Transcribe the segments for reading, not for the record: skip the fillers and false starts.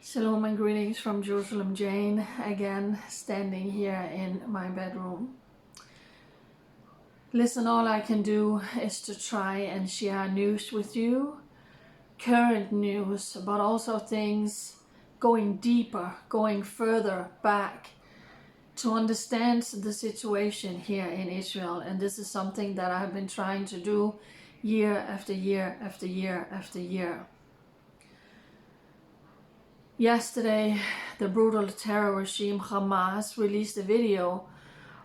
Shalom and greetings from Jerusalem, Jane, again standing here in my bedroom. Listen, all I can do is to try and share news with you, current news, but also things going deeper, going further back to understand the situation here in Israel. And this is something that I have been trying to do year after year after year after year. Yesterday, the brutal terror regime Hamas released a video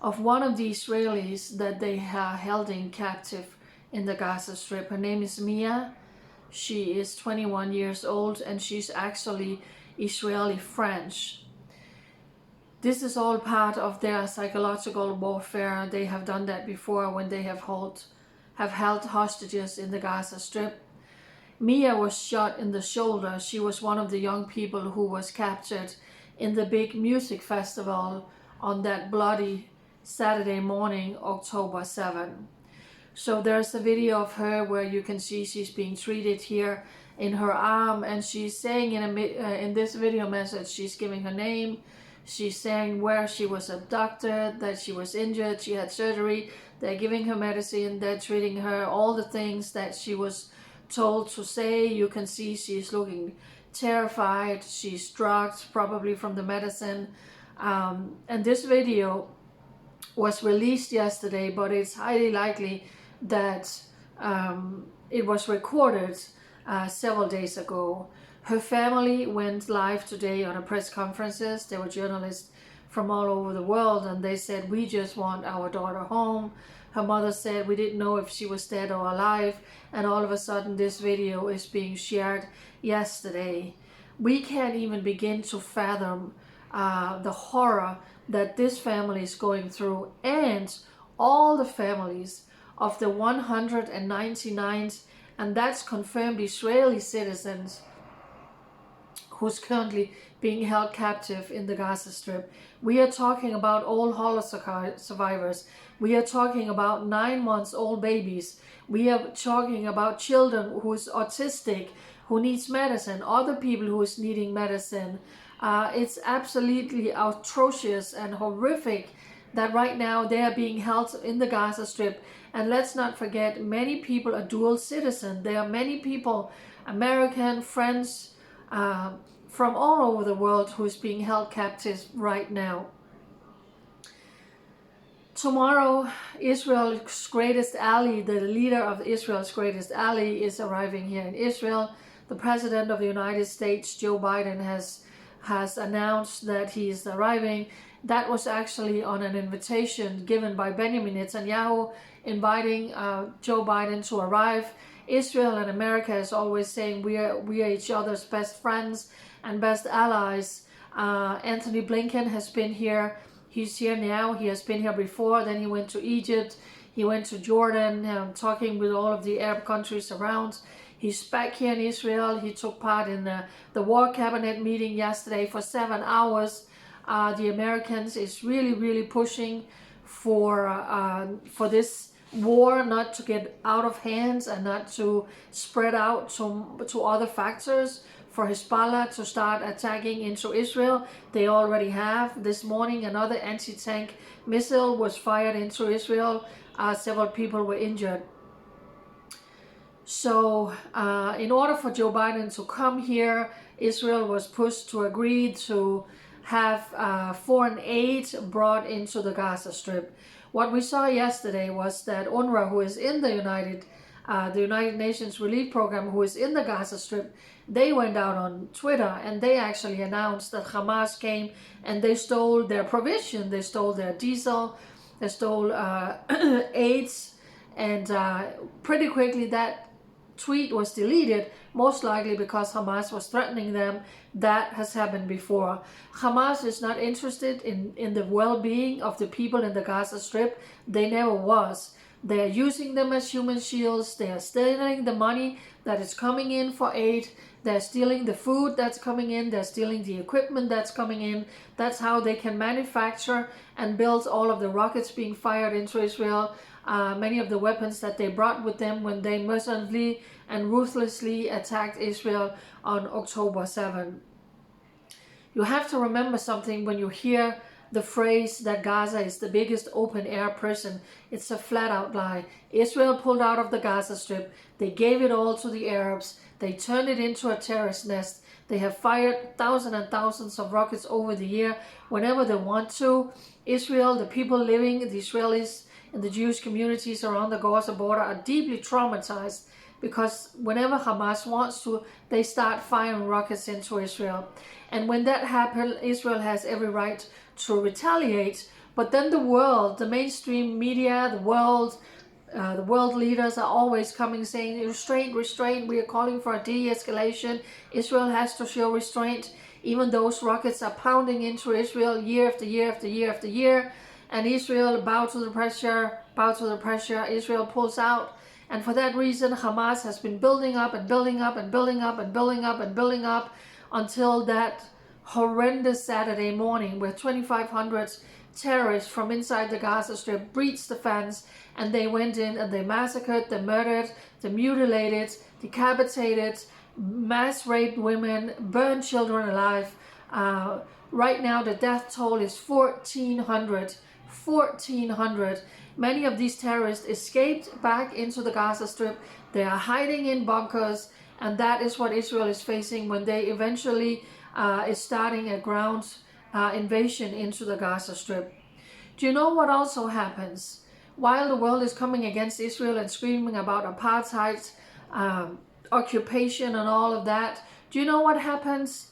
of one of the Israelis that they held in captive in the Gaza Strip. Her name is Mia. She is 21 years old and she's actually Israeli French. This is all part of their psychological warfare. They have done that before when they have held hostages in the Gaza Strip. Mia was shot in the shoulder. She was one of the young people who was captured in the big music festival on that bloody Saturday morning, October 7. So there's a video of her where you can see she's being treated here in her arm, and she's saying in this video message, she's giving her name, she's saying where she was abducted, that she was injured, she had surgery, they're giving her medicine, they're treating her, all the things that she was told to say. You can see she's looking terrified, she's drugged, probably from the medicine. And this video was released yesterday, but it's highly likely that it was recorded several days ago. Her family went live today on a press conferences. There were journalists from all over the world, and they said, we just want our daughter home. Her mother said, we didn't know if she was dead or alive, and all of a sudden this video is being shared yesterday. We can't even begin to fathom the horror that this family is going through, and all the families of the 199, and that's confirmed, Israeli citizens who's currently being held captive in the Gaza Strip. We are talking about all Holocaust survivors. We are talking about 9-month-old babies. We are talking about children who's autistic, who needs medicine, other people who is needing medicine. It's absolutely atrocious and horrific that right now they are being held in the Gaza Strip. And let's not forget, many people are dual citizen. There are many people, American, French, from all over the world, who is being held captive right now. Tomorrow, Israel's greatest ally, the leader of Israel's greatest ally, is arriving here in Israel. The President of the United States, Joe Biden, has announced that he is arriving. That was actually on an invitation given by Benjamin Netanyahu, inviting Joe Biden to arrive. Israel and America is always saying we are each other's best friends and best allies. Anthony Blinken has been here. He's here now. He has been here before. Then he went to Egypt. He went to Jordan, talking with all of the Arab countries around. He's back here in Israel. He took part in the war cabinet meeting yesterday for 7 hours. The Americans is really pushing for this war not to get out of hands and not to spread out to other factors, for Hezbollah to start attacking into Israel. They already have. This morning another anti-tank missile was fired into Israel. Several people were injured. So in order for Joe Biden to come here, Israel was pushed to agree to have foreign aid brought into the Gaza Strip. What we saw yesterday was that UNRWA, who is in the United Nations Relief Program, who is in the Gaza Strip, they went out on Twitter and they actually announced that Hamas came and they stole their provision, they stole their diesel, they stole aids, and pretty quickly that tweet was deleted, most likely because Hamas was threatening them. That has happened before. Hamas is not interested in the well-being of the people in the Gaza Strip. They never was. They are using them as human shields. They are stealing the money that is coming in for aid. They're stealing the food that's coming in. They're stealing the equipment that's coming in. That's how they can manufacture and build all of the rockets being fired into Israel. Many of the weapons that they brought with them when they mercilessly and ruthlessly attacked Israel on October 7. You have to remember something when you hear the phrase that Gaza is the biggest open-air prison. It's a flat-out lie. Israel pulled out of the Gaza Strip. They gave it all to the Arabs. They turned it into a terrorist nest. They have fired thousands and thousands of rockets over the year whenever they want to. Israel, the people living, the Israelis and the Jewish communities around the Gaza border are deeply traumatized because whenever Hamas wants to, they start firing rockets into Israel. And when that happens, Israel has every right to retaliate. But then the world, the mainstream media, the world leaders are always coming saying, restraint, restraint, we are calling for a de-escalation. Israel has to show restraint. Even those rockets are pounding into Israel year after year after year after year. And Israel bow to the pressure, Israel pulls out. And for that reason, Hamas has been building up and building up and building up and building up and building up until that horrendous Saturday morning where 2,500 terrorists from inside the Gaza Strip breached the fence, and they went in and they massacred, they murdered, they mutilated, decapitated, mass raped women, burned children alive. Right now the death toll is 1,400. 1,400. Many of these terrorists escaped back into the Gaza Strip. They are hiding in bunkers, and that is what Israel is facing when they eventually is starting a ground invasion into the Gaza Strip. Do you know what also happens? While the world is coming against Israel and screaming about apartheid, occupation and all of that, do you know what happens?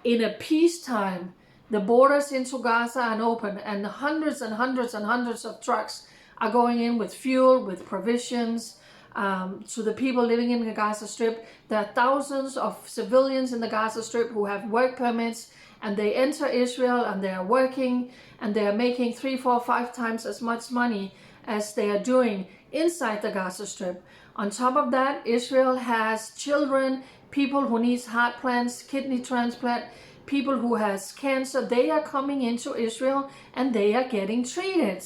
In a peacetime, the borders into Gaza are open, and hundreds and hundreds and hundreds of trucks are going in with fuel, with provisions to the people living in the Gaza Strip. There are thousands of civilians in the Gaza Strip who have work permits, and they enter Israel and they are working and they are making 3, 4, 5 times as much money as they are doing inside the Gaza Strip. On top of that, Israel has children, people who need heart plants, kidney transplant, people who has cancer. They are coming into Israel and they are getting treated.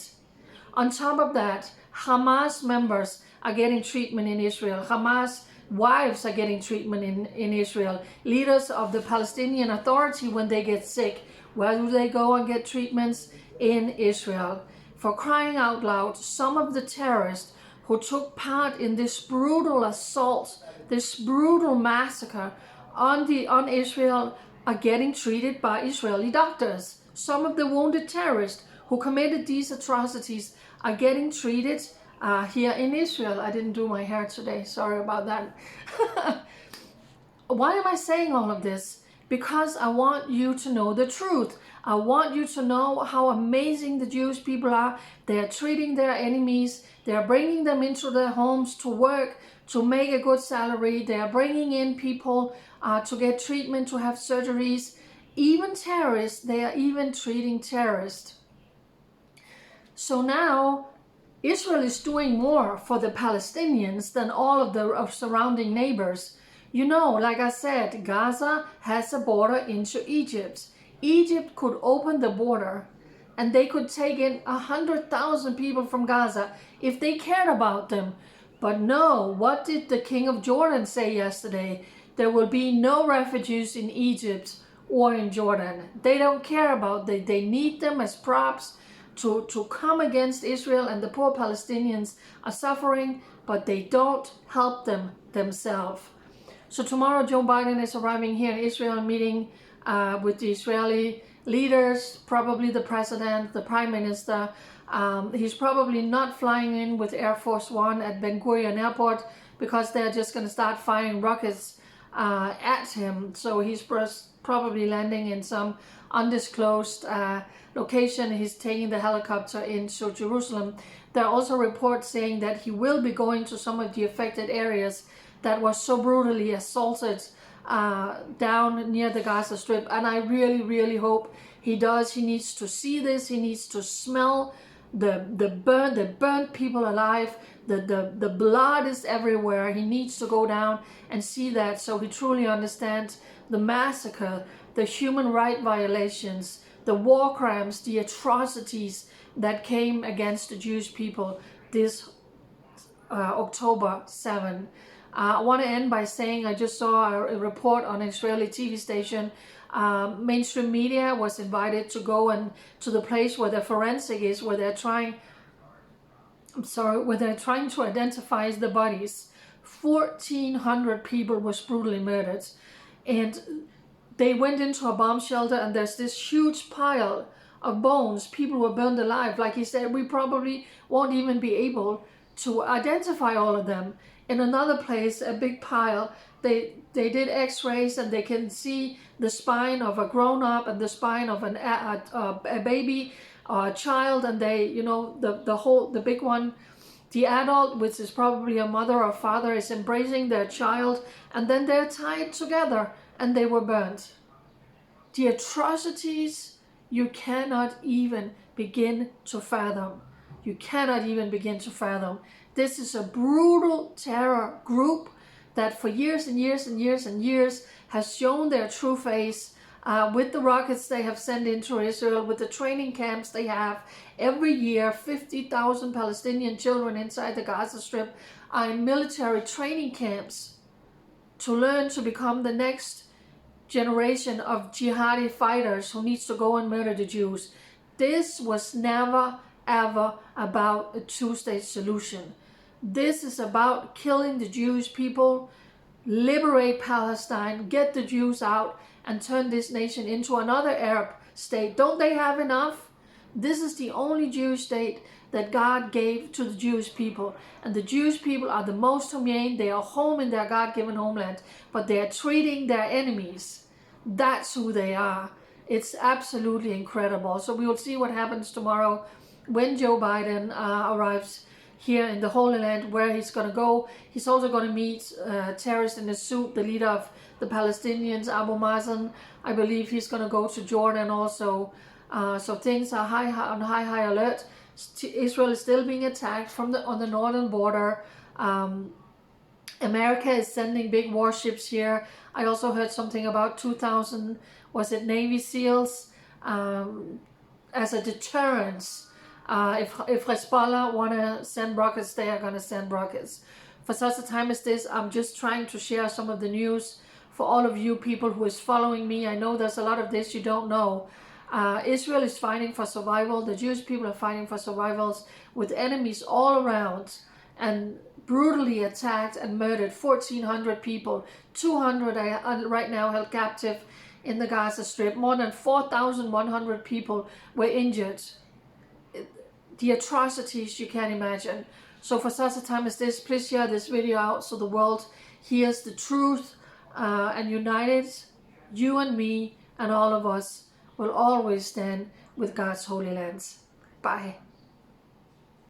On top of that, Hamas members are getting treatment in Israel. Hamas wives are getting treatment in Israel. Leaders of the Palestinian Authority, when they get sick, where do they go and get treatments? In Israel. For crying out loud, some of the terrorists who took part in this brutal assault, this brutal massacre on Israel are getting treated by Israeli doctors. Some of the wounded terrorists who committed these atrocities are getting treated here in Israel. I didn't do my hair today, sorry about that. Why am I saying all of this? Because I want you to know the truth. I want you to know how amazing the Jewish people are. They are treating their enemies. They are bringing them into their homes to work, to make a good salary. They are bringing in people to get treatment, to have surgeries. Even terrorists, they are even treating terrorists. So now Israel is doing more for the Palestinians than all of the surrounding neighbors. You know, like I said, Gaza has a border into Egypt. Egypt could open the border and they could take in 100,000 people from Gaza if they cared about them. But no, what did the King of Jordan say yesterday? There will be no refugees in Egypt or in Jordan. They don't care about them. They need them as props to come against Israel, and the poor Palestinians are suffering, but they don't help them themselves. So tomorrow Joe Biden is arriving here in Israel, meeting with the Israeli leaders, probably the president, the prime minister. He's probably not flying in with Air Force One at Ben Gurion Airport because they're just going to start firing rockets at him. So he's probably landing in some undisclosed location. He's taking the helicopter into Jerusalem. There are also reports saying that he will be going to some of the affected areas that was so brutally assaulted down near the Gaza Strip, and I really, really hope he does. He needs to see this. He needs to smell the burnt people alive. The blood is everywhere. He needs to go down and see that, so he truly understands the massacre, the human rights violations, the war crimes, the atrocities that came against the Jewish people this October 7. I want to end by saying I just saw a report on an Israeli TV station. Mainstream media was invited to go and to the place where the forensic is, where they're trying to identify the bodies. 1,400 people was brutally murdered, and they went into a bomb shelter, and there's this huge pile of bones. People were burned alive. Like he said, we probably won't even be able to identify all of them. In another place, a big pile, they did x-rays, and they can see the spine of a grown-up and the spine of a baby or a child, and they, you know, the big one, the adult, which is probably a mother or father, is embracing their child, and then they're tied together and they were burnt. The atrocities you cannot even begin to fathom. You cannot even begin to fathom. This is a brutal terror group that for years and years and years and years has shown their true face with the rockets they have sent into Israel, with the training camps they have. Every year, 50,000 Palestinian children inside the Gaza Strip are in military training camps to learn to become the next generation of jihadi fighters who needs to go and murder the Jews. This was never ever about a two-state solution. This is about killing the Jewish people, liberate Palestine, get the Jews out, and turn this nation into another Arab state. Don't they have enough? This is the only Jewish state that God gave to the Jewish people. And the Jewish people are the most humane. They are home in their God-given homeland, but they are treating their enemies. That's who they are. It's absolutely incredible. So we will see what happens tomorrow when Joe Biden arrives here in the Holy Land, where he's going to go. He's also going to meet terrorist in a suit, the leader of the Palestinians, Abu Mazen. I believe he's going to go to Jordan also. So things are on high alert. Israel is still being attacked on the northern border. America is sending big warships here. I also heard something about 2,000, was it Navy SEALs, as a deterrence. If Hezbollah want to send rockets, they are going to send rockets. For such a time as this, I'm just trying to share some of the news for all of you people who is following me. I know there's a lot of this you don't know. Israel is fighting for survival. The Jewish people are fighting for survivals with enemies all around, and brutally attacked and murdered 1,400 people. 200 are right now held captive in the Gaza Strip. More than 4,100 people were injured. The atrocities you can't imagine. So for such a time as this, please share this video out so the world hears the truth, and united, you and me and all of us will always stand with God's holy lands. Bye.